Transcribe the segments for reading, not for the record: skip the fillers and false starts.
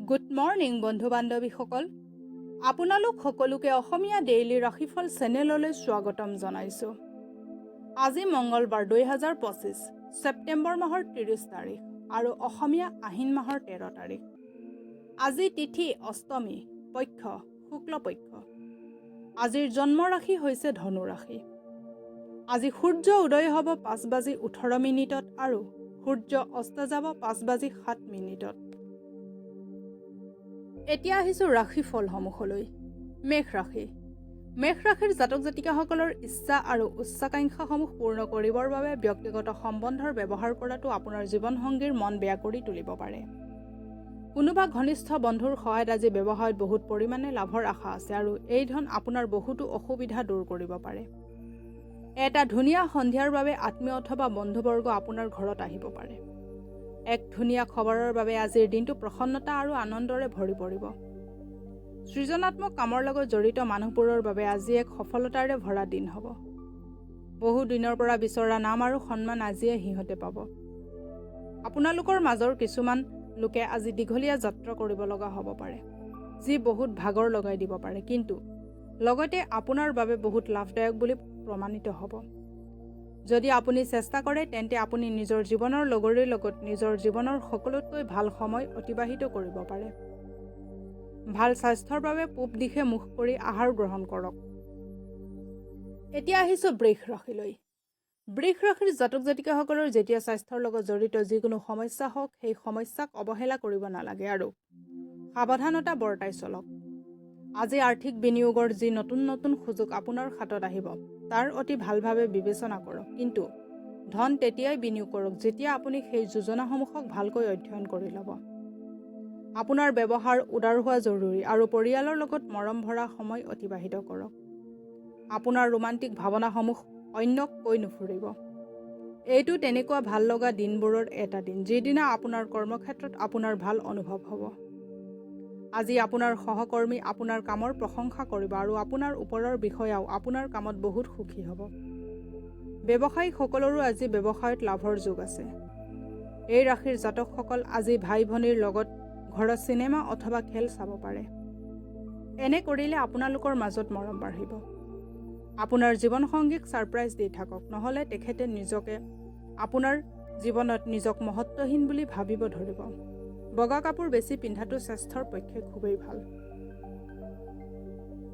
Good morning বন্ধু বান্ধৱীসকল, আপোনালোক সকলোকে অসমীয়া ডেইলি ৰাশিফল চেনেললৈ স্বাগতম জনাইছোঁ। আজি মঙলবাৰ 2025 ছেপ্টেম্বৰ মাহৰ 30 তাৰিখ আৰু অসমীয়া আহিন মাহৰ 13 তাৰিখ। আজি তিথি অষ্টমী, পক্ষ শুক্লপক্ষ। আজিৰ জন্ম ৰাশি হৈছে ধনু ৰাশি। আজি সূৰ্য উদয় হ'ব 5:18 আৰু সূৰ্য অস্ত যাব 5:07। এতিয়া আহিছোঁ ৰাশিফলসমূহলৈ। মেষ ৰাশি। মেষ ৰাশিৰ জাতক জাতিকাসকলৰ ইচ্ছা আৰু উচ্চাকাংক্ষাসমূহ পূৰ্ণ কৰিবৰ বাবে ব্যক্তিগত সম্বন্ধৰ ব্যৱহাৰ কৰাটো আপোনাৰ জীৱনসংগীৰ মন বেয়া কৰি তুলিব পাৰে। কোনোবা ঘনিষ্ঠ বন্ধুৰ সহায়ত আজি ব্যৱসায়ত বহুত পৰিমাণে লাভৰ আশা আছে আৰু এই ধন আপোনাৰ বহুতো অসুবিধা দূৰ কৰিব পাৰে। এটা ধুনীয়া সন্ধিয়াৰ বাবে আত্মীয় অথবা বন্ধুবৰ্গ আপোনাৰ ঘৰত আহিব পাৰে। এক ধুনীয়া খবৰৰ বাবে আজিৰ দিনটো প্ৰসন্নতা আৰু আনন্দৰে ভৰি পৰিব। সৃজনাত্মক কামৰ লগত জড়িত মানুহবোৰৰ বাবে আজি এক সফলতাৰে ভৰা দিন হ'ব। বহু দিনৰ পৰা বিচৰা নাম আৰু সন্মান আজিয়ে সিহঁতে পাব। আপোনালোকৰ মাজৰ কিছুমান লোকে আজি দীঘলীয়া যাত্ৰা কৰিব লগা হ'ব পাৰে, যি বহুত ভাগৰ লগাই দিব পাৰে, কিন্তু লগতে আপোনাৰ বাবে বহুত লাভদায়ক বুলি প্ৰমাণিত হ'ব। যদি আপুনি চেষ্টা কৰে তেন্তে আপুনি নিজৰ জীৱনৰ লগৰীৰ লগত নিজৰ জীৱনৰ সকলোতকৈ ভাল সময় অতিবাহিত কৰিব পাৰে। ভাল স্বাস্থ্যৰ বাবে পূব দিশে মুখ কৰি আহাৰ গ্ৰহণ কৰক। এতিয়া আহিছোঁ বৃষ ৰাশিলৈ। বৃষ ৰাশিৰ জাতক জাতিকাসকলৰ যেতিয়া স্বাস্থ্যৰ লগত জড়িত যিকোনো সমস্যা হওক, সেই সমস্যাক অৱহেলা কৰিব নালাগে আৰু সাৱধানতা বৰ্তাই চলক। আজি আৰ্থিক বিনিয়োগৰ যি নতুন নতুন সুযোগ আপোনাৰ হাতত আহিব, তাৰ অতি ভালভাৱে বিবেচনা কৰক, কিন্তু ধন তেতিয়াই বিনিয়োগ কৰক যেতিয়া আপুনি সেই যোজনাসমূহক ভালকৈ অধ্যয়ন কৰি ল'ব। আপোনাৰ ব্যৱহাৰ উদাৰ হোৱা জৰুৰী আৰু পৰিয়ালৰ লগত মৰম ভৰা সময় অতিবাহিত কৰক। আপোনাৰ ৰোমান্টিক ভাৱনাসমূহ অন্যক কৈ নুফুৰিব। এইটো তেনেকুৱা ভাল লগা দিনবোৰৰ এটা দিন যিদিনা আপোনাৰ কৰ্মক্ষেত্ৰত আপোনাৰ ভাল অনুভৱ হ'ব। আজি আপোনাৰ সহকৰ্মী আপোনাৰ কামৰ প্ৰশংসা কৰিব আৰু আপোনাৰ ওপৰৰ বিষয়াও আপোনাৰ কামত বহুত সুখী হ'ব। ব্যৱসায়ীসকলৰো আজি ব্যৱসায়ত লাভৰ যোগ আছে। এই ৰাশিৰ জাতকসকল আজি ভাই ভনীৰ লগত ঘৰত চিনেমা অথবা খেল চাব পাৰে। এনে কৰিলে আপোনালোকৰ মাজত মৰম বাঢ়িব। আপোনাৰ জীৱনসংগীক ছাৰপ্ৰাইজ দি থাকক, নহ'লে তেখেতে নিজকে আপোনাৰ জীৱনত নিজক মহত্বহীন বুলি ভাবিব ধৰিব। বগা কাপোৰ বেছি পিন্ধাটো স্বাস্থ্যৰ পক্ষে খুবেই ভাল।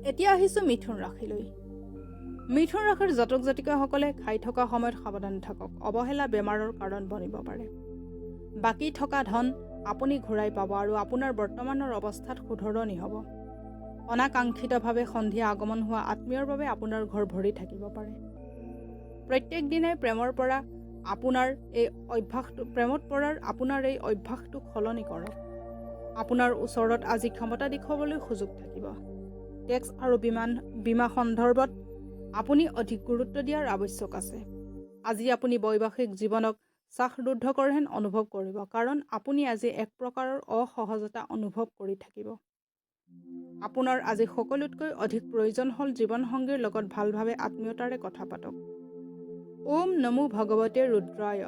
এতিয়া আহিছোঁ মিথুন ৰাশিলৈ। মিথুন ৰাশিৰ জাতক জাতিকাসকলে খাই থকা সময়ত সাৱধান থাকক, অৱহেলা বেমাৰৰ কাৰণ বনিব পাৰে। বাকী থকা ধন আপুনি ঘূৰাই পাব আৰু আপোনাৰ বৰ্তমানৰ অৱস্থাত শুধৰণি হ'ব। অনাকাংক্ষিতভাৱে সন্ধিয়া আগমন হোৱা আত্মীয়ৰ বাবে আপোনাৰ ঘৰ ভৰি থাকিব পাৰে। প্ৰত্যেক দিনাই প্ৰেমত পৰাৰ আপোনাৰ এই অভ্যাসটোক সলনি কৰক। আপোনাৰ ওচৰত আজি ক্ষমতা দেখুৱাবলৈ সুযোগ থাকিব। টেক্স আৰু বীমা সন্দৰ্ভত আপুনি অধিক গুৰুত্ব দিয়াৰ আৱশ্যক আছে। আজি আপুনি বৈবাহিক জীৱনক শ্বাসৰুদ্ধকৰ হেন অনুভৱ কৰিব, কাৰণ আপুনি আজি এক প্ৰকাৰৰ অসহজতা অনুভৱ কৰি থাকিব। আপোনাৰ আজি সকলোতকৈ অধিক প্ৰয়োজন হ'ল জীৱনসংগীৰ লগত ভালভাৱে আত্মীয়তাৰে কথা পাতক। ওম নমো ভগৱতে ৰুদ্ৰায়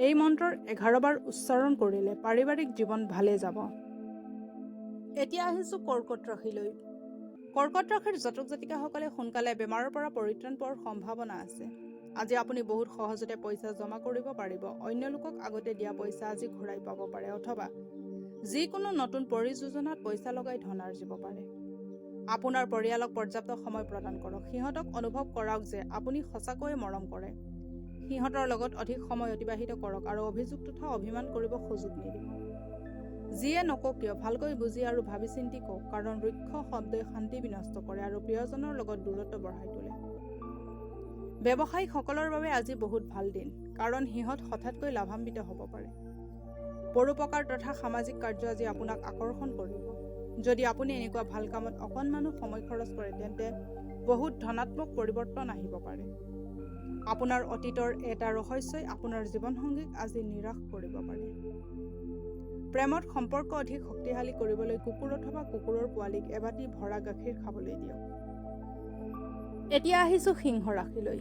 এই মন্ত্ৰৰ 11 বাৰ উচ্চাৰণ কৰিলে পাৰিবাৰিক জীৱন ভালে যাব। এতিয়া আহিছোঁ কৰ্কট ৰাশিলৈ। কৰ্কট ৰাশিৰ জাতক জাতিকাসকলে সোনকালে বেমাৰৰ পৰা পৰিত্ৰাণ পোৱাৰ সম্ভাৱনা আছে। আজি আপুনি বহুত সহজতে পইচা জমা কৰিব পাৰিব। অন্য লোকক আগতে দিয়া পইচা আজি ঘূৰাই পাব পাৰে অথবা যিকোনো নতুন পৰিযোজনাত পইচা লগাই ধন আৰ্জিব পাৰে। আপোনাৰ পৰিয়ালক পৰ্যাপ্ত সময় প্ৰদান কৰক। সিহঁতক অনুভৱ কৰাওক যে আপুনি সঁচাকৈয়ে মৰম কৰে। সিহঁতৰ লগত অধিক সময় অতিবাহিত কৰক আৰু অভিযোগ তথা অভিমান কৰিব সুযোগ নিদিব। যিয়ে নকওক কিয় ভালকৈ বুজি আৰু ভাবি চিন্তি কওক, কাৰণ ৰুক্ষ শব্দই শান্তি বিনষ্ট কৰে আৰু প্ৰিয়জনৰ লগত দূৰত্ব বঢ়াই তোলে। ব্যৱসায়ীসকলৰ বাবে আজি বহুত ভাল দিন, কাৰণ সিহঁত হঠাৎকৈ লাভান্বিত হ'ব পাৰে। পৰোপকাৰ তথা সামাজিক কাৰ্য আজি আপোনাক আকৰ্ষণ কৰিব। যদি আপুনি এনেকুৱা ভাল কামত অকণমানো সময় খৰচ কৰে তেন্তে বহুত ধনাত্মক পৰিৱৰ্তন আহিব পাৰে। আপোনাৰ অতীতৰ এটা ৰহস্যই আপোনাৰ জীৱনসংগীক আজি নিৰাশ কৰিব পাৰে। প্ৰেমত সম্পৰ্ক অধিক শক্তিশালী কৰিবলৈ কুকুৰ অথবা কুকুৰৰ পোৱালীক এবাটি ভৰা গাখীৰ খাবলৈ দিয়ক। এতিয়া আহিছোঁ সিংহ ৰাশিলৈ।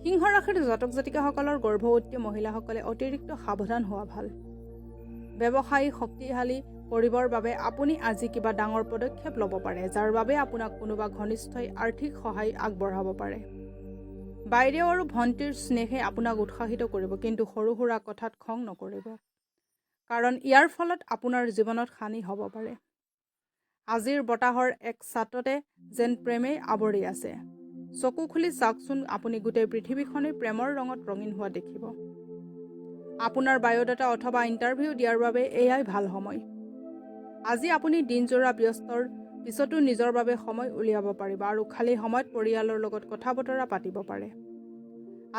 সিংহ ৰাশিৰ জাতক জাতিকাসকলৰ গৰ্ভৱতী মহিলাসকলে অতিৰিক্ত সাৱধান হোৱা ভাল। ব্যৱসায়ী শক্তিশালী কৰিবৰ বাবে আপুনি আজি কিবা ডাঙৰ পদক্ষেপ ল'ব পাৰে, যাৰ বাবে আপোনাক কোনোবা ঘনিষ্ঠই আৰ্থিক সহায় আগবঢ়াব পাৰে। বাইদেউ আৰু ভণ্টিৰ স্নেহে আপোনাক উৎসাহিত কৰিব, কিন্তু সৰু সুৰা কথাত খং নকৰিব, কাৰণ ইয়াৰ ফলত আপোনাৰ জীৱনত হানি হ'ব পাৰে। আজিৰ বতাহৰ এক চাটতে যেন প্ৰেমেই আৱৰি আছে। চকু খুলি চাওকচোন, আপুনি গোটেই পৃথিৱীখনেই প্ৰেমৰ ৰঙত ৰঙীন হোৱা দেখিব। আপোনাৰ বায়'ডাটা অথবা ইণ্টাৰভিউ দিয়াৰ বাবে এয়াই ভাল সময়। আজি আপুনি দিনজোৰা ব্যস্তৰ পিছতো নিজৰ বাবে সময় উলিয়াব পাৰিব আৰু খালী সময়ত পৰিয়ালৰ লগত কথা বতৰা পাতিব পাৰে।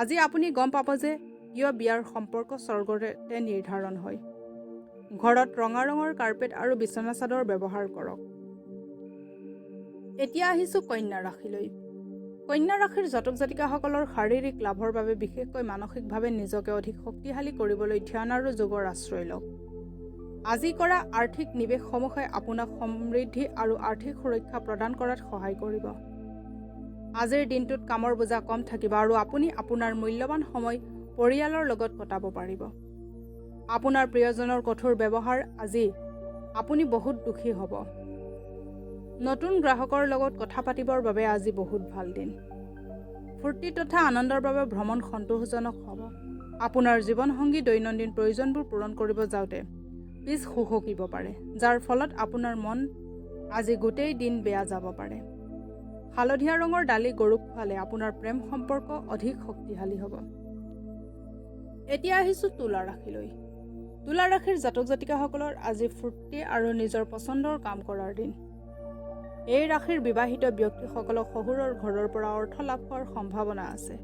আজি আপুনি গম পাব যে কিয় বিয়াৰ সম্পৰ্ক স্বৰ্গতে নিৰ্ধাৰণ হয়। ঘৰত ৰঙা ৰঙৰ কাৰ্পেট আৰু বিছনা চাদৰ ব্যৱহাৰ কৰক। এতিয়া আহিছোঁ কন্যা ৰাশিলৈ। কন্যা ৰাশিৰ জাতক জাতিকাসকলৰ শাৰীৰিক লাভৰ বাবে, বিশেষকৈ মানসিকভাৱে নিজকে অধিক শক্তিশালী কৰিবলৈ ধ্যান আৰু যোগৰ আশ্ৰয় লওক। আজি কৰা আৰ্থিক নিৱেশসমূহে আপোনাক সমৃদ্ধি আৰু আৰ্থিক সুৰক্ষা প্ৰদান কৰাত সহায় কৰিব। আজিৰ দিনটোত কামৰ বোজা কম থাকিব আৰু আপুনি আপোনাৰ মূল্যৱান সময় পৰিয়ালৰ লগত কটাব পাৰিব। আপোনাৰ প্ৰিয়জনৰ কঠোৰ ব্যৱহাৰ আজি আপুনি বহুত দুখী হ'ব। নতুন গ্ৰাহকৰ লগত কথা পাতিবৰ বাবে আজি বহুত ভাল দিন। ফূৰ্তি তথা আনন্দৰ বাবে ভ্ৰমণ সন্তোষজনক হ'ব। আপোনাৰ জীৱনসংগী দৈনন্দিন প্ৰয়োজনবোৰ পূৰণ কৰিব যাওঁতে পিছ হুহুকিব পাৰে, যাৰ ফলত আপোনাৰ মন আজি গোটেই দিন বেয়া যাব পাৰে। হালধীয়া ৰঙৰ দালি গৰুক খোৱালে আপোনাৰ প্ৰেম সম্পৰ্ক অধিক শক্তিশালী হ'ব। এতিয়া আহিছোঁ তুলা ৰাশিলৈ। তুলা ৰাশিৰ জাতক জাতিকাসকলৰ আজি ফূৰ্তি আৰু নিজৰ পচন্দৰ কাম কৰাৰ দিন। এই ৰাশিৰ বিবাহিত ব্যক্তিসকলক শহুৰৰ ঘৰৰ পৰা অৰ্থ লাভ হোৱাৰ সম্ভাৱনা আছে।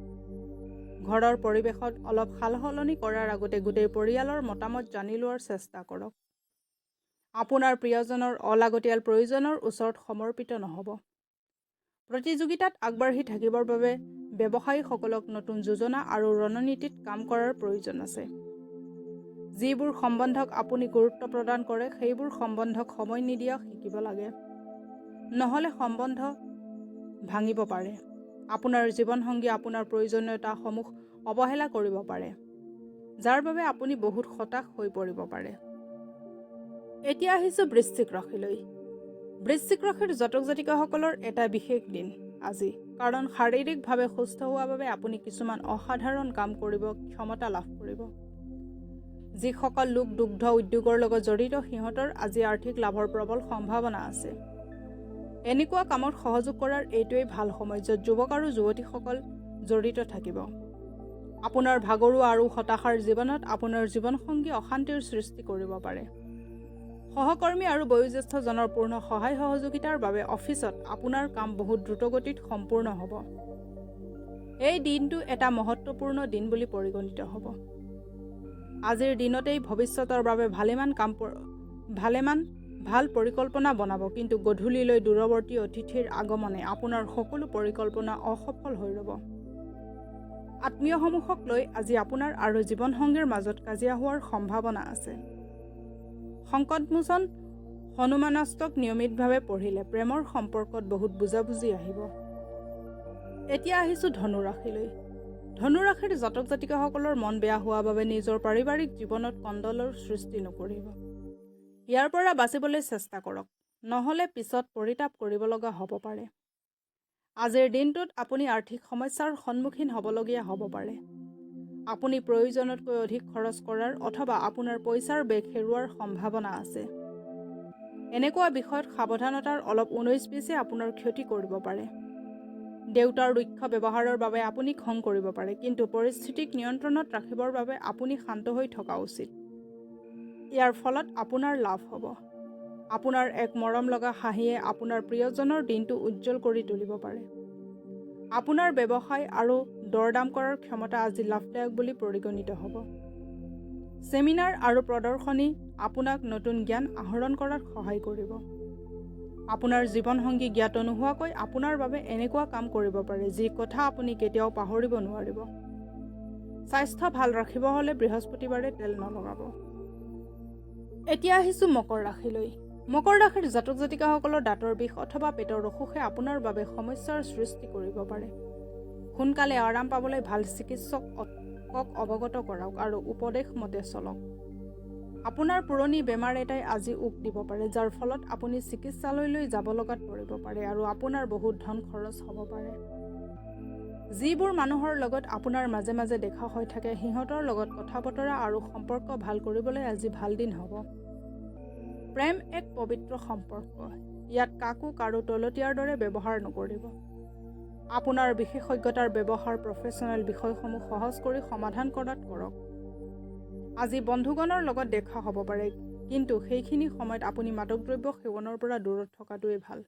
ঘৰৰ পৰিৱেশত অলপ সালসলনি কৰাৰ আগতে গোটেই পৰিয়ালৰ মতামত জানি লোৱাৰ চেষ্টা কৰক। আপোনাৰ প্ৰিয়জনৰ অলাগতিয়াল প্ৰয়োজনৰ ওচৰত সমৰ্পিত নহ'ব। প্ৰতিযোগিতাত আগবাঢ়ি থাকিবৰ বাবে ব্যৱসায়ীসকলক নতুন যোজনা আৰু ৰণনীতিত কাম কৰাৰ প্ৰয়োজন আছে। যিবোৰ সম্বন্ধক আপুনি গুৰুত্ব প্ৰদান কৰে, সেইবোৰ সম্বন্ধক সময় নিদিয়া শিকিব লাগে, নহ'লে সম্বন্ধ ভাঙিব পাৰে। আপোনাৰ জীৱনসংগী আপোনাৰ প্ৰয়োজনীয়তাসমূহ অৱহেলা কৰিব পাৰে, যাৰ বাবে আপুনি বহুত হতাশ হৈ পৰিব পাৰে। এতিয়া আহিছোঁ বৃশ্চিক ৰাশিলৈ। বৃশ্চিক ৰাশিৰ জাতক জাতিকাসকলৰ এটা বিশেষ দিন আজি, কাৰণ শাৰীৰিকভাৱে সুস্থ হোৱাৰ বাবে আপুনি কিছুমান অসাধাৰণ কাম কৰিব ক্ষমতা লাভ কৰিব। যিসকল লোক দুগ্ধ উদ্যোগৰ লগত জড়িত, সিহঁতৰ আজি আৰ্থিক লাভৰ প্ৰবল সম্ভাৱনা আছে। এনেকুৱা কামত সহযোগ কৰাৰ এইটোৱেই ভাল সময় য'ত যুৱক আৰু যুৱতীসকল জড়িত থাকিব। আপোনাৰ ভাগৰুৱা আৰু হতাশাৰ জীৱনত আপোনাৰ জীৱনসংগী অশান্তিৰ সৃষ্টি কৰিব পাৰে। সহকৰ্মী আৰু বয়োজ্যেষ্ঠজনৰ পূৰ্ণ সহায় সহযোগিতাৰ বাবে অফিচত আপোনাৰ কাম বহুত দ্ৰুতগতিত সম্পূৰ্ণ হ'ব। এই দিনটো এটা মহত্বপূৰ্ণ দিন বুলি পৰিগণিত হ'ব। আজিৰ দিনতেই ভৱিষ্যতৰ বাবে ভালেমান ভাল পৰিকল্পনা বনাব, কিন্তু গধূলিলৈ দূৰৱৰ্তী অতিথিৰ আগমনে আপোনাৰ সকলো পৰিকল্পনা অসফল হৈ ৰ'ব। আত্মীয়সমূহক লৈ আজি আপোনাৰ আৰু জীৱনসংগীৰ মাজত কাজিয়া হোৱাৰ সম্ভাৱনা আছে। সংকটমোচন হনুমানাষ্টক নিয়মিতভাৱে পঢ়িলে প্ৰেমৰ সম্পৰ্কত বহুত বুজাবুজি আহিব। এতিয়া আহিছোঁ ধনু ৰাশিলৈ। ধনু ৰাশিৰ জাতক জাতিকাসকলৰ মন বেয়া হোৱাৰ বাবে নিজৰ পাৰিবাৰিক জীৱনত কণ্ডলৰ সৃষ্টি নকৰিব। ইয়াৰ পৰা বাচিবলৈ চেষ্টা কৰক, নহ'লে পিছত পৰিতাপ কৰিব লগা হ'ব পাৰে। আজিৰ দিনটোত আপুনি আৰ্থিক সমস্যাৰ সন্মুখীন হ'বলগীয়া হ'ব পাৰে। আপুনি প্ৰয়োজনতকৈ অধিক খৰচ কৰাৰ অথবা আপোনাৰ পইচাৰ বেগ হেৰুওৱাৰ সম্ভাৱনা আছে। এনেকুৱা বিষয়ত সাৱধানতাৰ অলপ 19-20 আপোনাৰ ক্ষতি কৰিব পাৰে। দেউতাৰ ৰুক্ষ ব্যৱহাৰৰ বাবে আপুনি খং কৰিব পাৰে, কিন্তু পৰিস্থিতিক নিয়ন্ত্ৰণত ৰাখিবৰ বাবে আপুনি শান্ত হৈ থকা উচিত। ইয়াৰ ফলত আপোনাৰ লাভ হ'ব। আপোনাৰ এক মৰম লগা হাঁহিয়ে আপোনাৰ প্ৰিয়জনৰ দিনটো উজ্জ্বল কৰি তুলিব পাৰে। আপোনাৰ ব্যৱসায় আৰু দৰদাম কৰাৰ ক্ষমতা আজি লাভদায়ক বুলি পৰিগণিত হ'ব। ছেমিনাৰ আৰু প্ৰদৰ্শনী আপোনাক নতুন জ্ঞান আহৰণ কৰাত সহায় কৰিব। আপোনাৰ জীৱনসংগী জ্ঞাত নোহোৱাকৈ আপোনাৰ বাবে এনেকুৱা কাম কৰিব পাৰে, যি কথা আপুনি কেতিয়াও পাহৰিব নোৱাৰিব। স্বাস্থ্য ভাল ৰাখিব হ'লে বৃহস্পতিবাৰে তেল নলগাব। এতিয়া আহিছোঁ মকৰ ৰাশিলৈ। মকৰ ৰাশিৰ জাতক জাতিকাসকলৰ দাঁতৰ বিষ অথবা পেটৰ অসুখে আপোনাৰ বাবে সমস্যাৰ সৃষ্টি কৰিব পাৰে। সোনকালে আৰাম পাবলৈ ভাল চিকিৎসকক অৱগত কৰাওক আৰু উপদেশ মতে চলক। আপোনাৰ পুৰণি বেমাৰ এটাই আজি উক দিব পাৰে, যাৰ ফলত আপুনি চিকিৎসালয়লৈ যাব লগাত পৰিব পাৰে আৰু আপোনাৰ বহুত ধন খৰচ হ'ব পাৰে। যিবোৰ মানুহৰ লগত আপোনাৰ মাজে মাজে দেখা হৈ থাকে, সিহঁতৰ লগত কথা বতৰা আৰু সম্পৰ্ক ভাল কৰিবলৈ আজি ভাল দিন হ'ব। প্ৰেম এক পবিত্ৰ সম্পৰ্ক। ইয়াত কাকো কাৰো তলতীয়াৰ দৰে ব্যৱহাৰ নকৰিব। আপোনাৰ বিশেষজ্ঞতাৰ ব্যৱহাৰ প্ৰফেশ্যনেল বিষয়সমূহ সহজ কৰি সমাধান কৰাত কৰক। আজি বন্ধুগণৰ লগত দেখা হ'ব পাৰে, কিন্তু সেইখিনি সময়ত আপুনি মাদক দ্ৰব্য সেৱনৰ পৰা দূৰত থকাটোৱেই ভাল,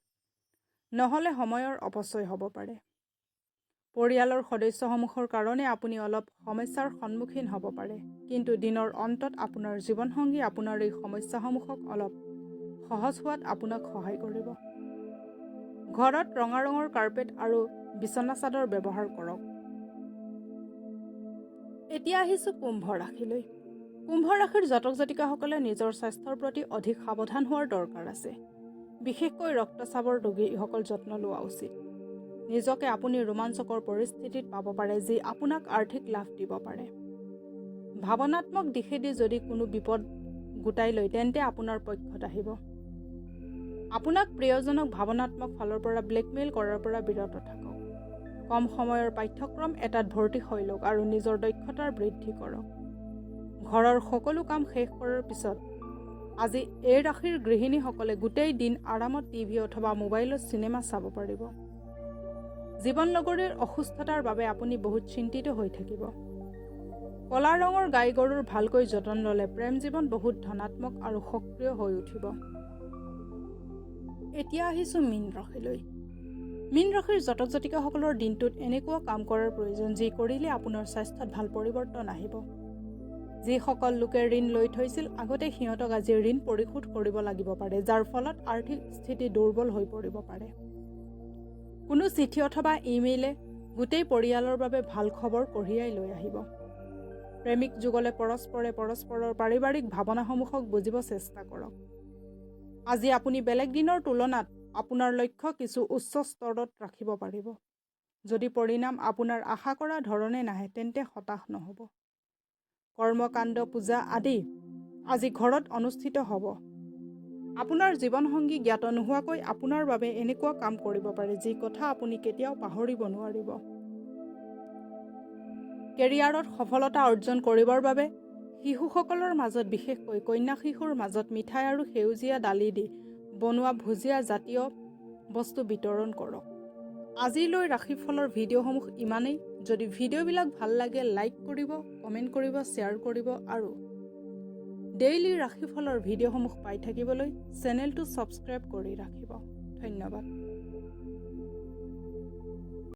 নহ'লে সময়ৰ অপচয় হ'ব পাৰে। পৰিয়ালৰ সদস্যসমূহৰ কাৰণে আপুনি অলপ সমস্যাৰ সন্মুখীন হ'ব পাৰে, কিন্তু দিনৰ অন্তত আপোনাৰ জীৱনসংগী আপোনাৰ এই সমস্যাসমূহক অলপ সহজ হোৱাত আপোনাক সহায় কৰিব। ঘৰত ৰঙা ৰঙৰ কাৰ্পেট আৰু বিছনা চাদৰ ব্যৱহাৰ কৰক। এতিয়া আহিছোঁ কুম্ভ ৰাশিলৈ। কুম্ভ ৰাশিৰ জাতক জাতিকাসকলে নিজৰ স্বাস্থ্যৰ প্ৰতি অধিক সাৱধান হোৱাৰ দৰকাৰ আছে। বিশেষকৈ ৰক্তচাপৰ ৰোগীসকল যত্ন লোৱা উচিত। নিজকে আপুনি ৰোমাঞ্চকৰ পৰিস্থিতিত পাব পাৰে, যি আপোনাক আৰ্থিক লাভ দিব পাৰে। ভাৱনাত্মক দিশেদি যদি কোনো বিপদ গোটাই লয়, তেন্তে আপোনাৰ পক্ষত আহিব। আপোনাক প্ৰিয়জনক ভাৱনাত্মক ফালৰ পৰা ব্লেকমেইল কৰাৰ পৰা বিৰত থাকক। কম সময়ৰ পাঠ্যক্ৰম এটাত ভৰ্তি হৈ লওক আৰু নিজৰ দক্ষতাৰ বৃদ্ধি কৰক। ঘৰৰ সকলো কাম শেষ কৰাৰ পিছত আজি এই ৰাশিৰ গৃহিণীসকলে গোটেই দিন আৰামত টিভি অথবা মোবাইলত চিনেমা চাব পাৰিব। জীৱন লগৰীৰ অসুস্থতাৰ বাবে আপুনি বহুত চিন্তিত হৈ থাকিব। কলা ৰঙৰ গাই গৰুৰ ভালকৈ যতন ল'লে প্ৰেম জীৱন বহুত ধনাত্মক আৰু সক্ৰিয় হৈ উঠিব। এতিয়া আহিছোঁ মীন ৰাশিলৈ। মীন ৰাশিৰ জাতক জাতিকাসকলৰ দিনটোত এনেকুৱা কাম কৰাৰ প্ৰয়োজন, যি কৰিলে আপোনাৰ স্বাস্থ্যত ভাল পৰিৱৰ্তন আহিব। যিসকল লোকে ঋণ লৈ থৈছিল, আগতে সিহঁতক আজি ঋণ পৰিশোধ কৰিব লাগিব পাৰে, যাৰ ফলত আৰ্থিক স্থিতি দুৰ্বল হৈ পৰিব পাৰে। কোনো চিঠি অথবা ইমেইলে গোটেই পৰিয়ালৰ বাবে ভাল খবৰ কঢ়িয়াই লৈ আহিব। প্ৰেমিক যুগলে পৰস্পৰে পৰস্পৰৰ পাৰিবাৰিক ভাৱনাসমূহক বুজিব চেষ্টা কৰক। আজি আপুনি বেলেগ দিনৰ তুলনাত আপোনাৰ লক্ষ্য কিছু উচ্চ স্তৰত ৰাখিব পাৰিব। যদি পৰিণাম আপোনাৰ আশা কৰা ধৰণে নাহে, তেন্তে হতাশ নহ'ব। কৰ্মকাণ্ড, পূজা আদি আজি ঘৰত অনুষ্ঠিত হ'ব। আপোনাৰ জীৱনসংগী জ্ঞাত নোহোৱাকৈ আপোনাৰ বাবে এনেকুৱা কাম কৰিব পাৰে, যি কথা আপুনি কেতিয়াও পাহৰিব নোৱাৰিব। কেৰিয়াৰত সফলতা অৰ্জন কৰিবৰ বাবে শিশুসকলৰ মাজত, বিশেষকৈ কন্যা শিশুৰ মাজত মিঠাই আৰু সেউজীয়া দালি দি বনোৱা ভুজিয়া জাতীয় বস্তু বিতৰণ কৰক। আজিলৈ ৰাশিফলৰ ভিডিঅ'সমূহ ইমানেই। যদি ভিডিঅ'বিলাক ভাল লাগে, লাইক কৰিব, কমেণ্ট কৰিব, শ্বেয়াৰ কৰিব আৰু ডেইলি ৰাশিফলৰ ভিডিঅ'সমূহ পাই থাকিবলৈ চেনেলটো ছাবস্ক্ৰাইব কৰি ৰাখিব। ধন্যবাদ।